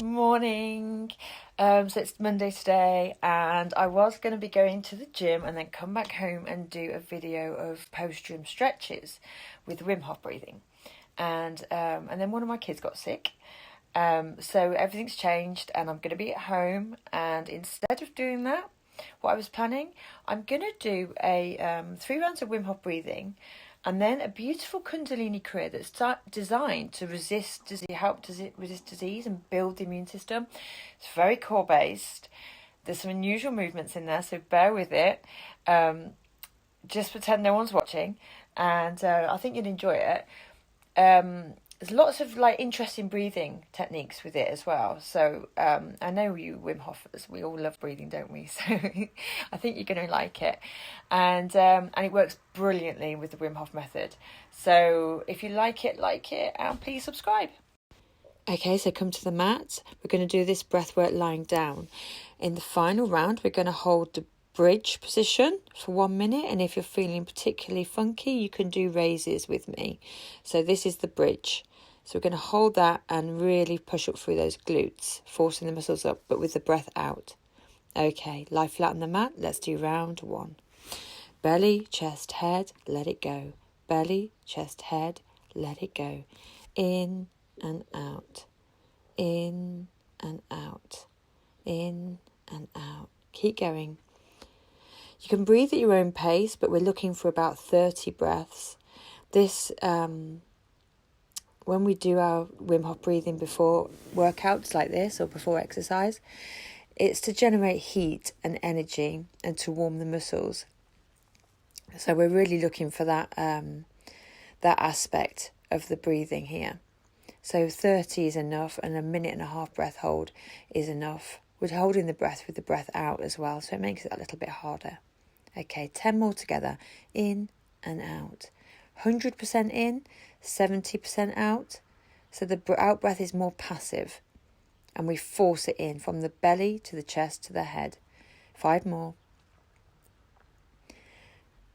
Morning. So it's Monday today, and I was going to be going to the gym and then come back home and do a video of post-gym stretches with Wim Hof breathing. And then one of my kids got sick. So everything's changed, and I'm going to be at home. And instead of doing that, what I was planning, I'm going to do a 3 rounds of Wim Hof breathing, and then a beautiful Kundalini kriya that's designed to resist disease and build the immune system. It's very core based. There's some unusual movements in there, so bear with it. Just pretend no one's watching, and I think you'll enjoy it. There's lots of interesting breathing techniques with it as well. So I know you Wim Hofers, we all love breathing, don't we? So I think you're going to like it, and it works brilliantly with the Wim Hof method. So if you like it, and please subscribe. Okay, so come to the mat. We're going to do this breathwork lying down. In the final round, we're going to hold the bridge position for 1 minute, and if you're feeling particularly funky, you can do raises with me. So this is the bridge, so we're going to hold that and really push up through those glutes, forcing the muscles up but with the breath out. Okay, lie flat on the mat. Let's do round 1. Belly, chest, head, let it go. Belly, chest, head, let it go. In and out, in and out, in and out. Keep going. You can breathe at your own pace, but we're looking for about 30 breaths. This, when we do our Wim Hof breathing before workouts like this or before exercise, it's to generate heat and energy and to warm the muscles. So we're really looking for that aspect of the breathing here. So 30 is enough, and a 1.5-minute breath hold is enough. We're holding the breath with the breath out as well, so it makes it a little bit harder. Okay, 10 more together. In and out. 100% in, 70% out. So the out breath is more passive, and we force it in from the belly to the chest to the head. 5 more.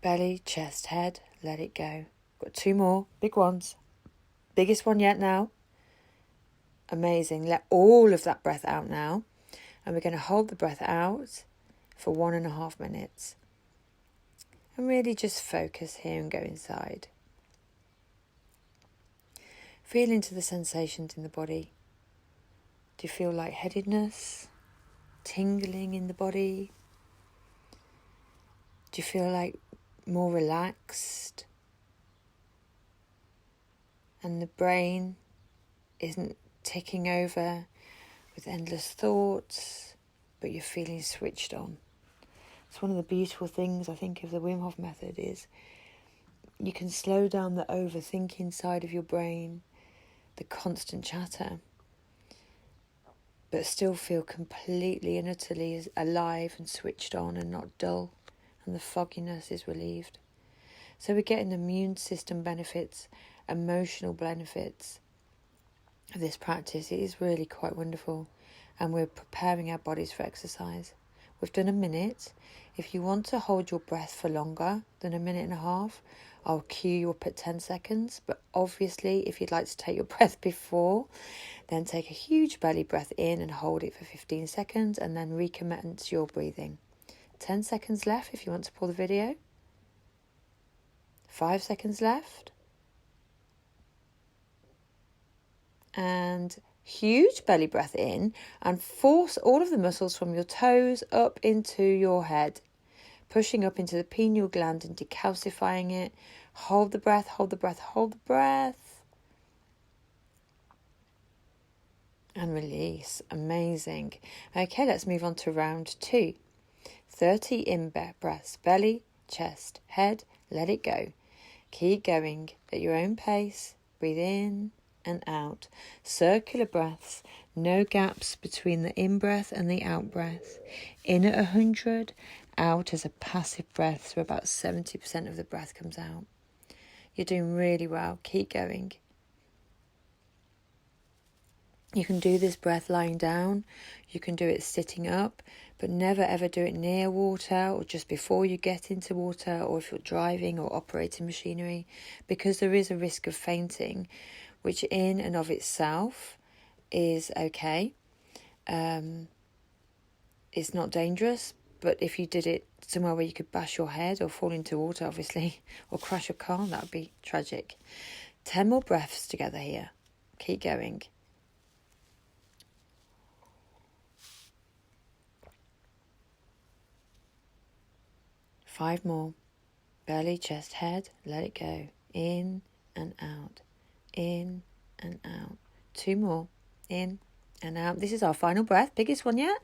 Belly, chest, head, let it go. Got 2 more, big ones. Biggest one yet now. Amazing. Let all of that breath out now. And we're going to hold the breath out for 1.5 minutes. And really just focus here and go inside. Feel into the sensations in the body. Do you feel lightheadedness, tingling in the body? Do you feel like more relaxed? And the brain isn't ticking over with endless thoughts, but you're feeling switched on. It's one of the beautiful things I think of the Wim Hof method is you can slow down the overthinking side of your brain, the constant chatter, but still feel completely and utterly alive and switched on and not dull, and the fogginess is relieved. So we're getting immune system benefits, emotional benefits of this practice. It is really quite wonderful, and we're preparing our bodies for exercise. We've done 1 minute. If you want to hold your breath for longer than 1.5 minutes, I'll cue you up at 10 seconds. But obviously, if you'd like to take your breath before, then take a huge belly breath in and hold it for 15 seconds and then recommence your breathing. 10 seconds left if you want to pause the video. 5 seconds left. And huge belly breath in and force all of the muscles from your toes up into your head, pushing up into the pineal gland and decalcifying it. Hold the breath, hold the breath, hold the breath. And release. Amazing. Okay, let's move on to round 2. 30 in breaths, belly, chest, head, let it go. Keep going at your own pace. Breathe in and out. Circular breaths, no gaps between the in-breath and the out-breath. In at 100, out as a passive breath, so about 70% of the breath comes out. You're doing really well. Keep going. You can do this breath lying down. You can do it sitting up, but never ever do it near water or just before you get into water, or if you're driving or operating machinery, because there is a risk of fainting, which in and of itself is okay. It's not dangerous, but if you did it somewhere where you could bash your head or fall into water, obviously, or crash your car, that would be tragic. 10 more breaths together here. Keep going. Five more. Belly, chest, head. Let it go. In and out. In and out. 2 more. In and out. This is our final breath. Biggest one yet.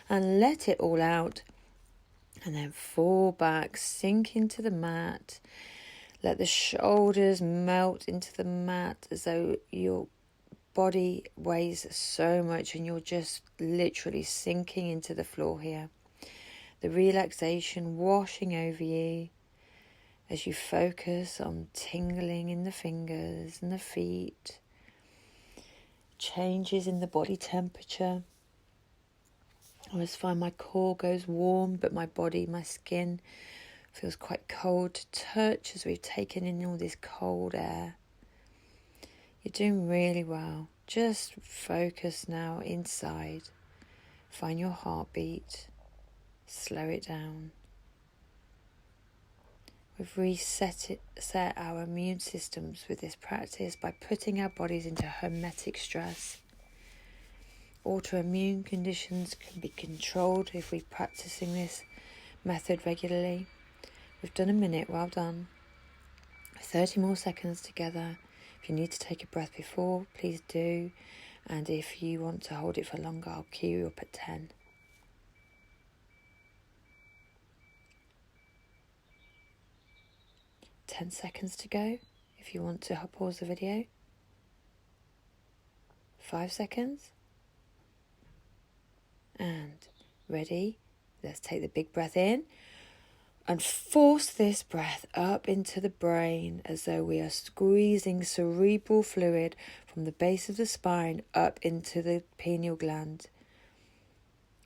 And let it all out. And then fall back. Sink into the mat. Let the shoulders melt into the mat as though your body weighs so much and you're just literally sinking into the floor here. The relaxation washing over you as you focus on tingling in the fingers and the feet, changes in the body temperature. I always find my core goes warm, but my body, my skin feels quite cold to touch as we've taken in all this cold air. You're doing really well. Just focus now inside. Find your heartbeat. Slow it down. We've set our immune systems with this practice by putting our bodies into hermetic stress. Autoimmune conditions can be controlled if we're practicing this method regularly. We've done a minute, well done. 30 more seconds together. If you need to take a breath before, please do. And if you want to hold it for longer, I'll cue you up at 10. Ten seconds to go if you want to pause the video. 5 seconds. And ready. Let's take the big breath in and force this breath up into the brain as though we are squeezing cerebral fluid from the base of the spine up into the pineal gland,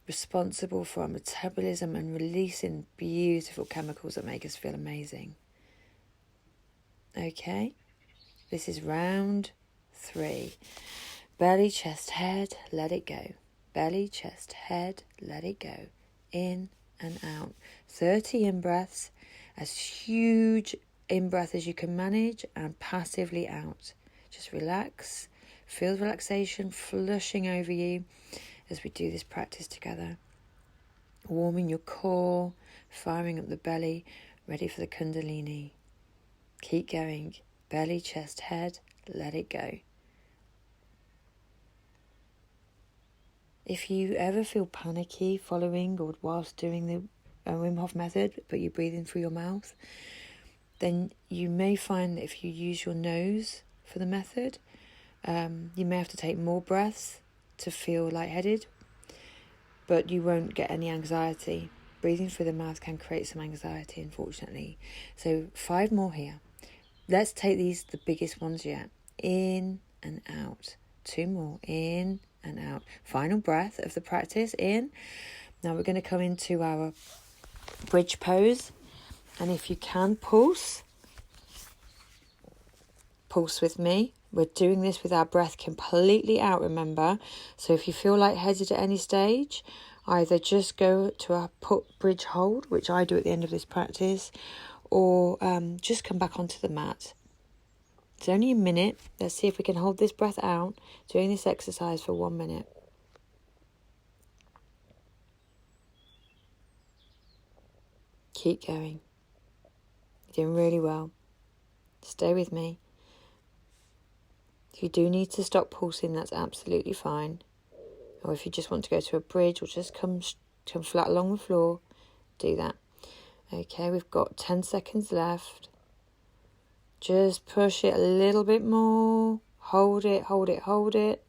responsible for our metabolism and releasing beautiful chemicals that make us feel amazing. Okay, this is round 3. Belly, chest, head, let it go. Belly, chest, head, let it go. In and out. 30 in-breaths, as huge in-breath as you can manage, and passively out. Just relax, feel the relaxation flushing over you as we do this practice together. Warming your core, firing up the belly, ready for the Kundalini. Keep going. Belly, chest, head, let it go. If you ever feel panicky following or whilst doing the Wim Hof method, but you breathe in through your mouth, then you may find that if you use your nose for the method, you may have to take more breaths to feel lightheaded, but you won't get any anxiety. Breathing through the mouth can create some anxiety, unfortunately. So 5 more here. Let's take these, the biggest ones yet. In and out. 2 more. In and out. Final breath of the practice. In. Now we're going to come into our bridge pose. And if you can, pulse. Pulse with me. We're doing this with our breath completely out, remember. So if you feel lightheaded at any stage, either just go to our bridge hold, which I do at the end of this practice, or just come back onto the mat. It's only a minute. Let's see if we can hold this breath out doing this exercise for 1 minute. Keep going. You're doing really well. Stay with me. If you do need to stop pulsing, that's absolutely fine. Or if you just want to go to a bridge or just come flat along the floor, do that. Okay, we've got 10 seconds left. Just push it a little bit more. Hold it, hold it, hold it.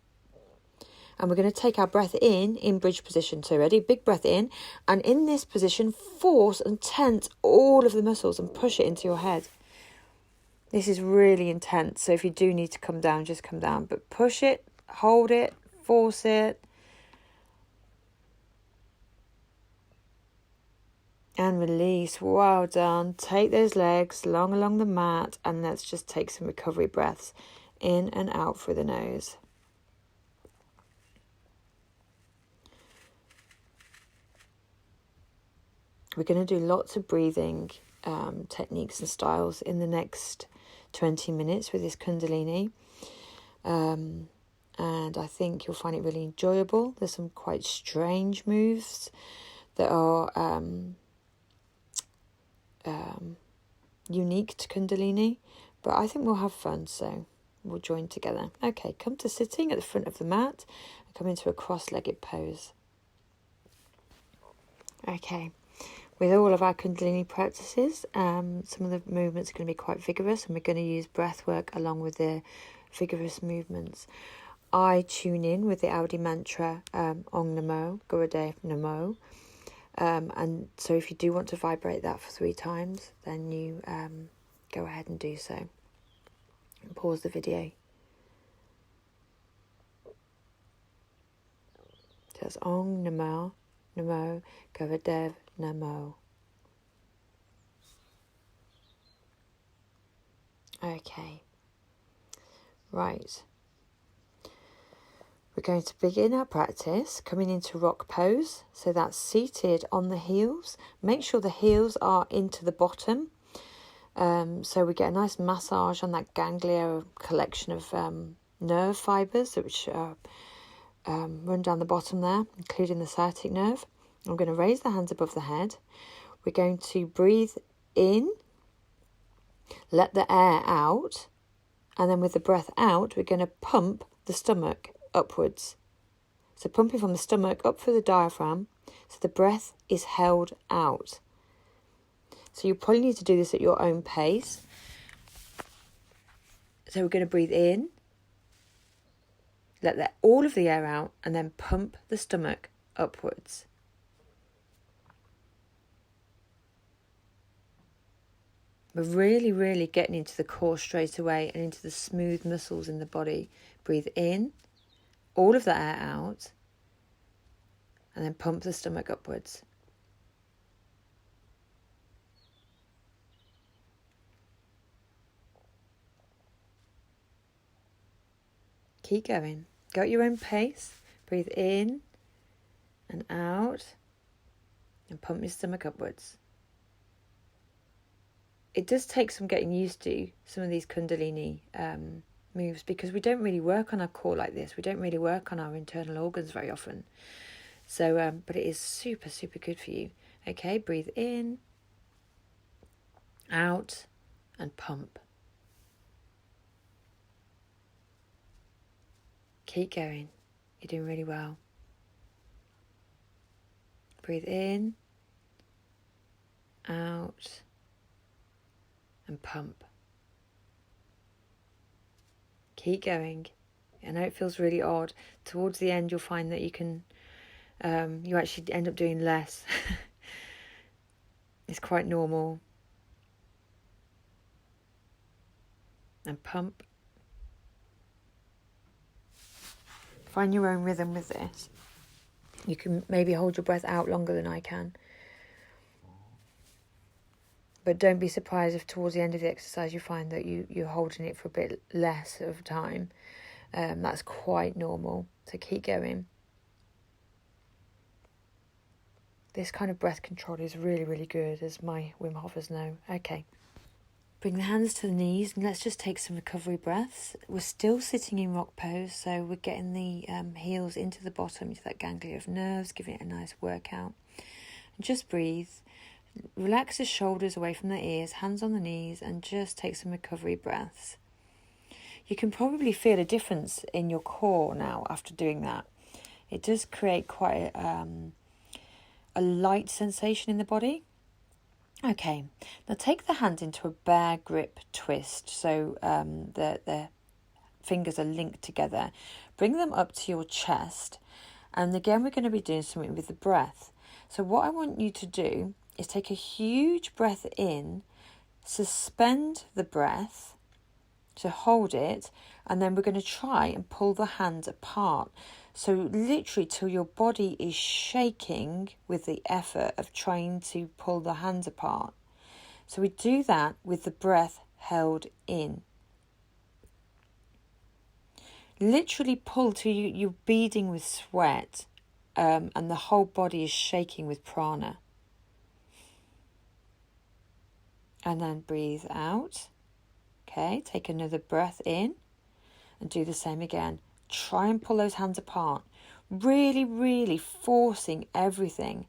And we're going to take our breath in bridge position. So ready? Big breath in. And in this position, force and tense all of the muscles and push it into your head. This is really intense. So if you do need to come down, just come down. But push it, hold it, force it. And release. Well done. Take those legs long along the mat and let's just take some recovery breaths in and out through the nose. We're going to do lots of breathing techniques and styles in the next 20 minutes with this Kundalini. And I think you'll find it really enjoyable. There's some quite strange moves that are unique to Kundalini, but I think we'll have fun, so we'll join together. Okay, come to sitting at the front of the mat and come into a cross-legged pose. Okay, with all of our Kundalini practices, some of the movements are going to be quite vigorous, and we're going to use breath work along with the vigorous movements. I tune in with the Audi mantra, Ong Namo, Gurudev Namo. And so if you do want to vibrate that for 3 times, then you go ahead and do so. And pause the video. So it's Ong Namo, Namo, Gurudev Namo. Okay. Right. We're going to begin our practice coming into rock pose. So that's seated on the heels. Make sure the heels are into the bottom. So we get a nice massage on that ganglia collection of nerve fibres which run down the bottom there, including the sciatic nerve. I'm going to raise the hands above the head. We're going to breathe in, let the air out, and then with the breath out, we're going to pump the stomach upwards. So pumping from the stomach up through the diaphragm, so the breath is held out. So you probably need to do this at your own pace. So we're going to breathe in, let all of the air out, and then pump the stomach upwards. We're really, really getting into the core straight away and into the smooth muscles in the body. Breathe in, all of the air out, and then pump the stomach upwards. Keep going. Go at your own pace. Breathe in and out, and pump your stomach upwards. It does take some getting used to, some of these Kundalini moves, because we don't really work on our core like this. We don't really work on our internal organs very often. So, but it is super, super good for you. Okay, breathe in, out, and pump. Keep going. You're doing really well. Breathe in, out, and pump. Keep going. I know it feels really odd. Towards the end, you'll find that you can, you actually end up doing less. It's quite normal. And pump. Find your own rhythm with this. You can maybe hold your breath out longer than I can. But don't be surprised if towards the end of the exercise you find that you're holding it for a bit less of time. That's quite normal. So keep going. This kind of breath control is really, really good, as my Wim Hofers know. Okay. Bring the hands to the knees and let's just take some recovery breaths. We're still sitting in rock pose, so we're getting the heels into the bottom, into that ganglia of nerves, giving it a nice workout. And just breathe. Relax the shoulders away from the ears, hands on the knees, and just take some recovery breaths. You can probably feel a difference in your core now after doing that. It does create quite a light sensation in the body. Okay, now take the hands into a bear grip twist, so the fingers are linked together. Bring them up to your chest, and again we're going to be doing something with the breath. So what I want you to do is take a huge breath in, suspend the breath, so hold it, and then we're going to try and pull the hands apart. So literally till your body is shaking with the effort of trying to pull the hands apart. So we do that with the breath held in. Literally pull till you're beading with sweat and the whole body is shaking with prana. and then breathe out. Okay, take another breath in and do the same again. Try and pull those hands apart. Really, really forcing everything.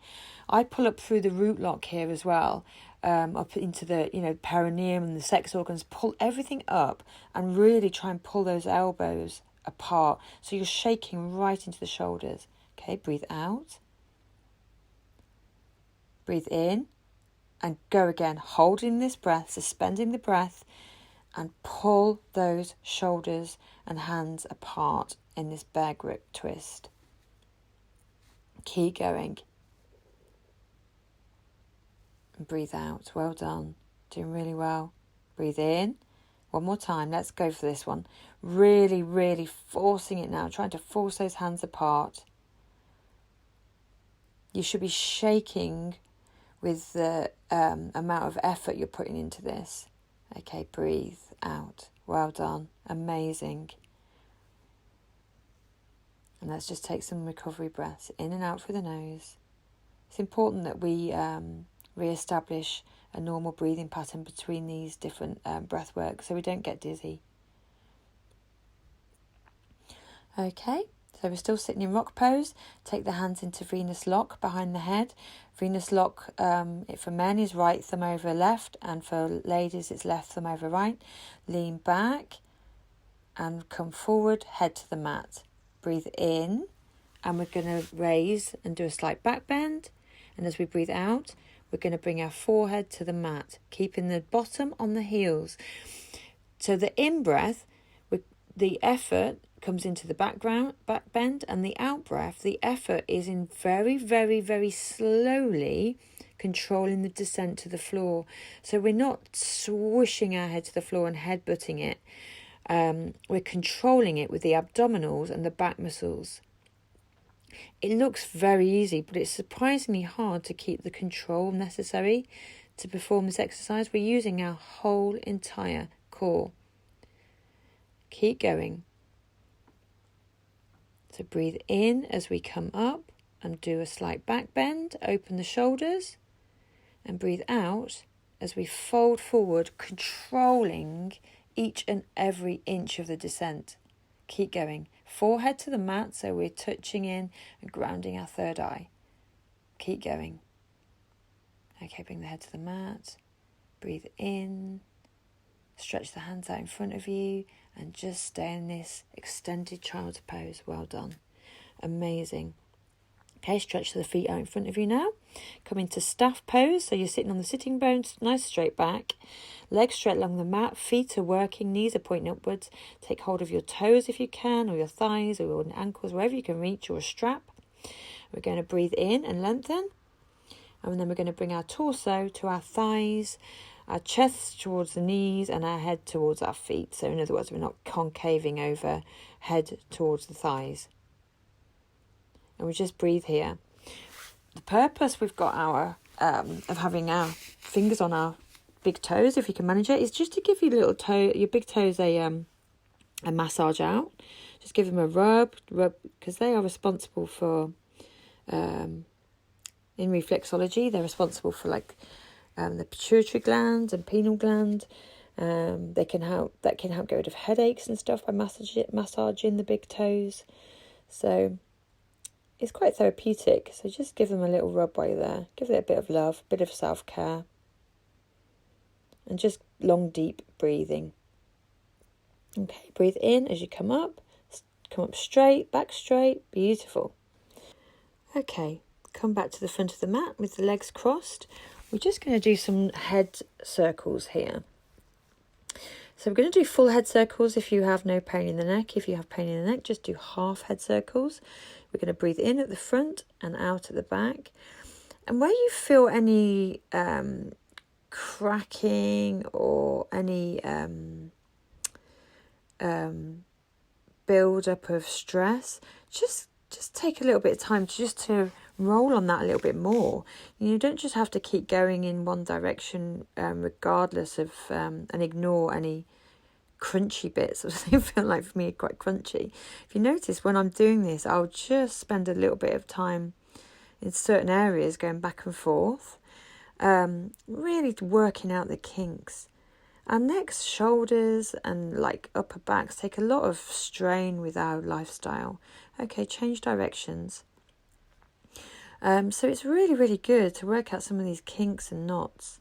I pull up through the root lock here as well, up into the perineum and the sex organs. Pull everything up and really try and pull those elbows apart. So you're shaking right into the shoulders. Okay, breathe out. Breathe in and go again, holding this breath, suspending the breath, and pull those shoulders and hands apart in this bear grip twist. Keep going. And breathe out. Well done. Doing really well. Breathe in. One more time. Let's go for this one. Really, really forcing it now. Trying to force those hands apart. You should be shaking with the amount of effort you're putting into this. Okay, breathe out. Well done. Amazing. And let's just take some recovery breaths in and out through the nose. It's important that we re-establish a normal breathing pattern between these different breath work so we don't get dizzy. Okay, so we're still sitting in rock pose. Take the hands into Venus lock behind the head. Venus lock for men is right thumb over left, and for ladies it's left thumb over right. Lean back and come forward, head to the mat. Breathe in, and we're going to raise and do a slight back bend. And as we breathe out, we're going to bring our forehead to the mat, keeping the bottom on the heels. So the in-breath, the effort comes into the back bend, and the out-breath, the effort is in very, very, very slowly controlling the descent to the floor. So we're not swishing our head to the floor and headbutting it. We're controlling it with the abdominals and the back muscles. It looks very easy, but it's surprisingly hard to keep the control necessary to perform this exercise. We're using our whole entire core. Keep going. So breathe in as we come up and do a slight back bend, open the shoulders, and breathe out as we fold forward, controlling each and every inch of the descent. Keep going. Forehead to the mat, so we're touching in and grounding our third eye. Keep going. Okay, bring the head to the mat. Breathe in. Stretch the hands out in front of you and just stay in this extended child's pose. Well done. Amazing. Okay, stretch the feet out in front of you now. Come into staff pose. So you're sitting on the sitting bones, nice straight back. Legs straight along the mat. Feet are working. Knees are pointing upwards. Take hold of your toes if you can, or your thighs, or your ankles, wherever you can reach, or a strap. We're going to breathe in and lengthen. And then we're going to bring our torso to our thighs, our chest towards the knees, and our head towards our feet. So in other words, we're not concaving over, head towards the thighs. And we just breathe here. The purpose we've got of having our fingers on our big toes, if you can manage it, is just to give your your big toes a massage out. Just give them a rub, because they are responsible for, in reflexology, they're responsible for the pituitary gland and pineal gland. That can help get rid of headaches and stuff by massaging the big toes. So it's quite therapeutic. So just give them a little rub while you're there. Give it a bit of love, a bit of self-care. And just long, deep breathing. Okay, breathe in as you come up straight, back straight. Beautiful. Okay, come back to the front of the mat with the legs crossed. We're just going to do some head circles here. So we're going to do full head circles if you have no pain in the neck. If you have pain in the neck, just do half head circles. We're going to breathe in at the front and out at the back. And where you feel any cracking or any build up of stress, just take a little bit of time to roll on that a little bit more. You don't just have to keep going in one direction regardless of and ignore any crunchy bits. I feel like for me quite crunchy. If you notice, when I'm doing this, I'll just spend a little bit of time in certain areas going back and forth, Really working out the kinks. Our necks, shoulders and like upper backs take a lot of strain with our lifestyle. Okay, change directions. So it's really, really good to work out some of these kinks and knots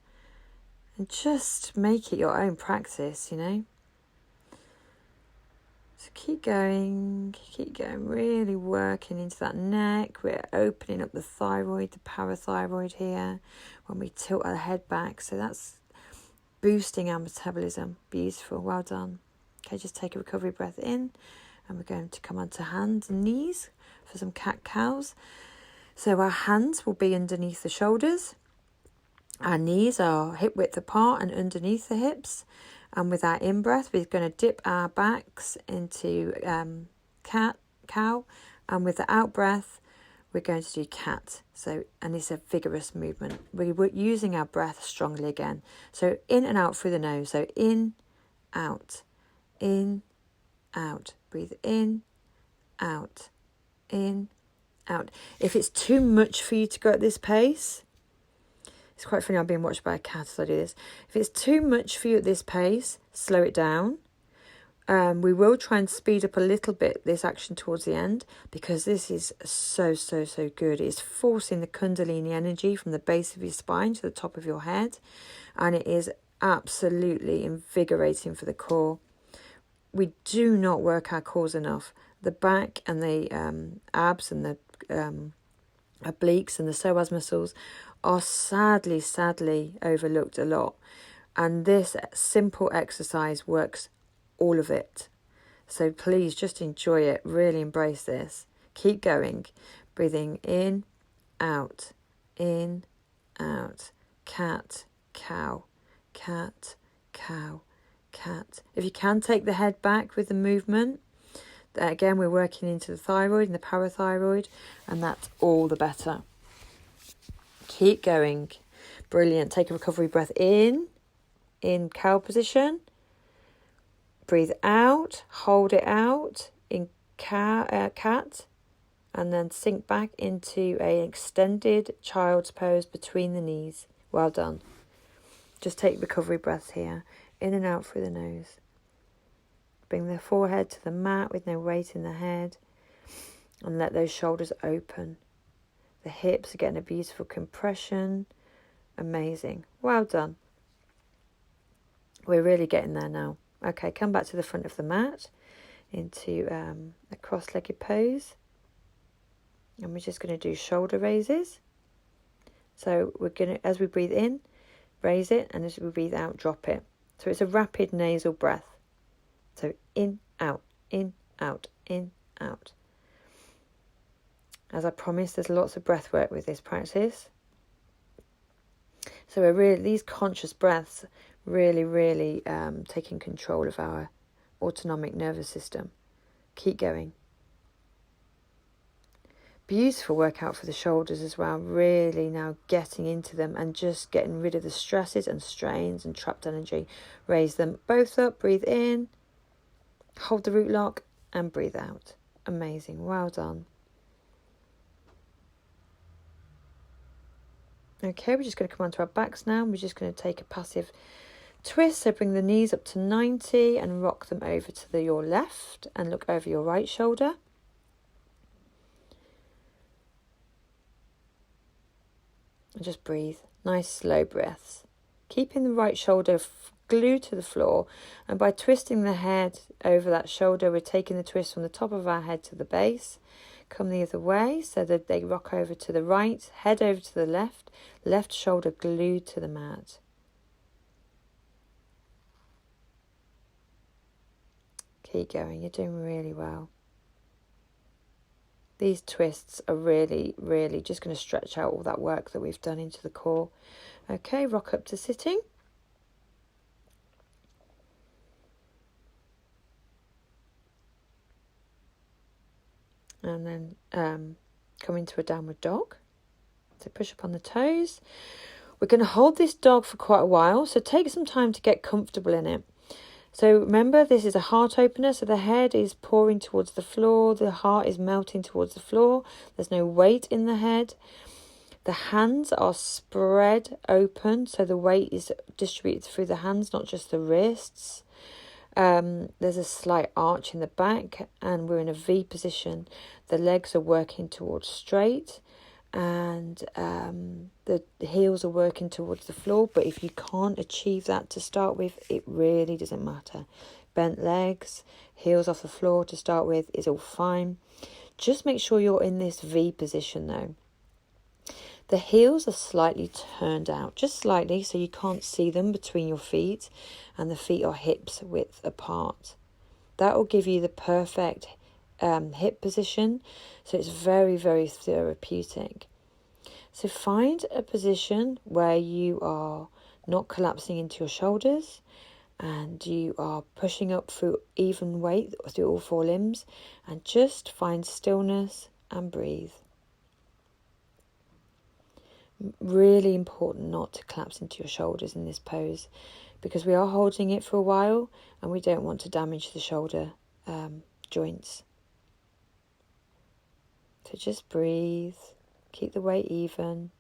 and just make it your own practice, you know. So keep going, really working into that neck. We're opening up the thyroid, the parathyroid here when we tilt our head back. So that's boosting our metabolism. Beautiful, well done. Okay, just take a recovery breath in, and we're going to come onto hands and knees for some cat-cows. So our hands will be underneath the shoulders. Our knees are hip width apart and underneath the hips. And with our in-breath, we're going to dip our backs into cow. And with the out-breath, we're going to do cat. So, and it's a vigorous movement. We're using our breath strongly again. So in and out through the nose. So in, out, breathe in, out, out. If it's too much for you to go at this pace, it's quite funny, I'm being watched by a cat as I do this. If it's too much for you at this pace, slow it down. We will try and speed up a little bit this action towards the end, because this is so good. It's forcing the Kundalini energy from the base of your spine to the top of your head, and it is absolutely invigorating for the core. We do not work our cores enough. The back and the abs and the obliques and the psoas muscles are sadly overlooked a lot, and this simple exercise works all of it. So please just enjoy it, really embrace this. Keep going, breathing in, out, cat, cow, cat, cow, cat. If you can, take the head back with the movement. Again, we're working into the thyroid and the parathyroid, and that's all the better. Keep going. Brilliant. Take a recovery breath in cow position. Breathe out, hold it out in cat, and then sink back into an extended child's pose between the knees. Well done. Just take recovery breaths here, in and out through the nose. Bring the forehead to the mat with no weight in the head, and let those shoulders open. The hips are getting a beautiful compression. Amazing. Well done. We're really getting there now. Okay, come back to the front of the mat into a cross-legged pose. And we're just going to do shoulder raises. So we're going to, as we breathe in, raise it, and as we breathe out, drop it. So it's a rapid nasal breath. So in, out, in, out, in, out. As I promised, there's lots of breath work with this practice. So we're really, these conscious breaths really taking control of our autonomic nervous system. Keep going. Beautiful workout for the shoulders as well. Really now getting into them and just getting rid of the stresses and strains and trapped energy. Raise them both up, breathe in, hold the root lock and breathe out. Amazing. Well done. Okay, we're just going to come onto our backs now. We're just going to take a passive twist. So bring the knees up to 90 and rock them over to your left and look over your right shoulder. And just breathe. Nice slow breaths. Keeping the right shoulder glued to the floor. And by twisting the head over that shoulder, we're taking the twist from the top of our head to the base. Come the other way so that they rock over to the right, head over to the left shoulder glued to the mat. Keep going, you're doing really well. These twists are really just going to stretch out all that work that we've done into the core. Okay, rock up to sitting. And then come into a downward dog. So push up on the toes. We're going to hold this dog for quite a while, so take some time to get comfortable in it. So remember, this is a heart opener, so the head is pouring towards the floor, the heart is melting towards the floor. There's no weight in the head. The hands are spread open, so the weight is distributed through the hands, not just the wrists. There's a slight arch in the back, and we're in a V position. The legs are working towards straight, and the heels are working towards the floor. But if you can't achieve that to start with, it really doesn't matter. Bent legs, heels off the floor to start with is all fine. Just make sure you're in this V position though. The heels are slightly turned out, just slightly, so you can't see them between your feet, and the feet are hips width apart. That will give you the perfect hip position, so it's very, very therapeutic. So find a position where you are not collapsing into your shoulders, and you are pushing up through even weight through all four limbs, and just find stillness and breathe. Really important not to collapse into your shoulders in this pose, because we are holding it for a while and we don't want to damage the shoulder joints. So just breathe, keep the weight even.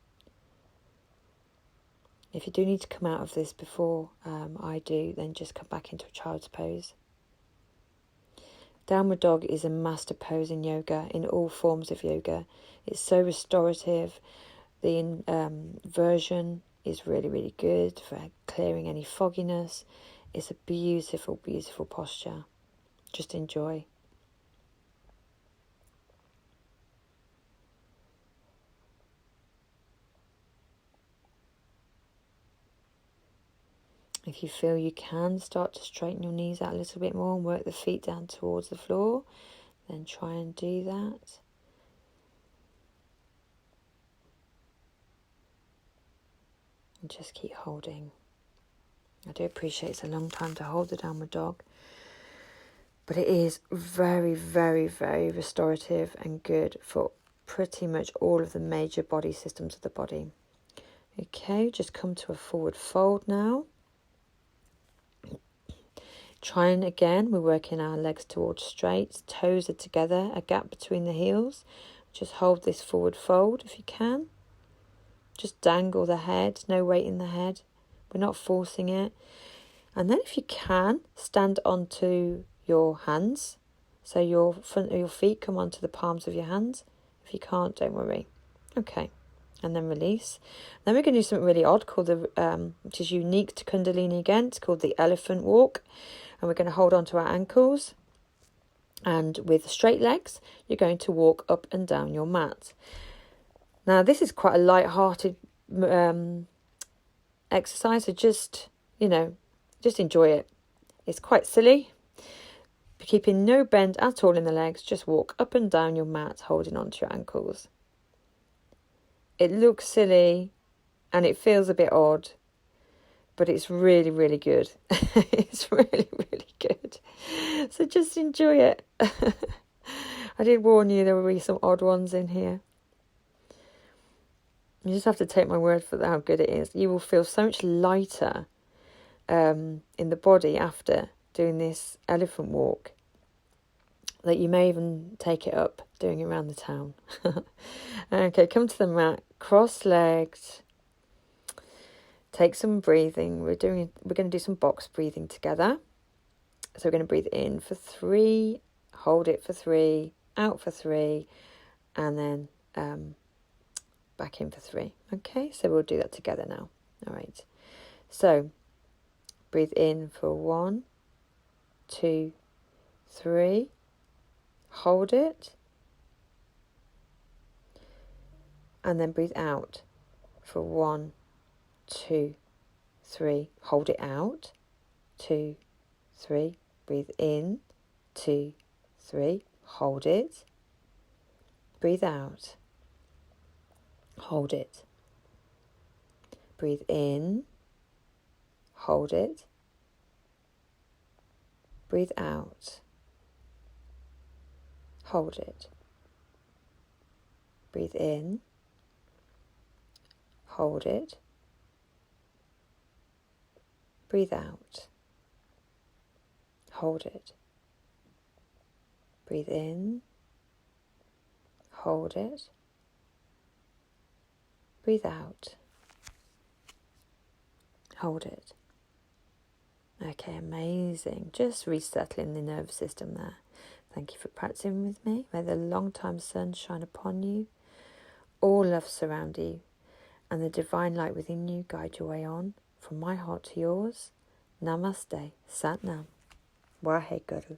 If you do need to come out of this before I do, then just come back into a child's pose. Downward dog is a master pose in yoga, in all forms of yoga. It's so restorative. The inversion is really, really good for clearing any fogginess. It's a beautiful, beautiful posture. Just enjoy. If you feel you can, start to straighten your knees out a little bit more and work the feet down towards the floor, then try and do that. And just keep holding. I do appreciate it's a long time to hold the downward dog, but it is very, very, very restorative and good for pretty much all of the major body systems of the body. Okay, just come to a forward fold now. Trying again, we're working our legs towards straight, toes are together, a gap between the heels. Just hold this forward fold if you can. Just dangle the head, no weight in the head. We're not forcing it. And then if you can, stand onto your hands. So your front of your feet come onto the palms of your hands. If you can't, don't worry. Okay. And then release. Then we're going to do something really odd called which is unique to Kundalini again. It's called the elephant walk. And we're going to hold on to our ankles. And with straight legs, you're going to walk up and down your mat. Now, this is quite a light-hearted exercise, so just enjoy it. It's quite silly. Keeping no bend at all in the legs, just walk up and down your mat, holding onto your ankles. It looks silly, and it feels a bit odd, but it's really, really good. It's really, really good. So just enjoy it. I did warn you there will be some odd ones in here. You just have to take my word for how good it is. You will feel so much lighter in the body after doing this elephant walk that you may even take it up doing it around the town. Okay, come to the mat, cross-legged. Take some breathing. We're going to do some box breathing together. So we're going to breathe in for 3, hold it for 3, out for 3, and then back in for 3. Okay, so we'll do that together now. All right. So breathe in for 1, 2, 3. Hold it. And then breathe out for 1, 2, 3. Hold it out. 2, 3. Breathe in. 2, 3. Hold it. Breathe out. Hold it. Breathe in. Hold it. Breathe out. Hold it. Breathe in. Hold it. Breathe out. Hold it. Breathe in. Hold it. Breathe out. Hold it. Okay, amazing. Just resettling the nervous system there. Thank you for practicing with me. May the long-time sun shine upon you. All love surround you. And the divine light within you guide your way on. From my heart to yours. Namaste. Sat Nam. Waheguru.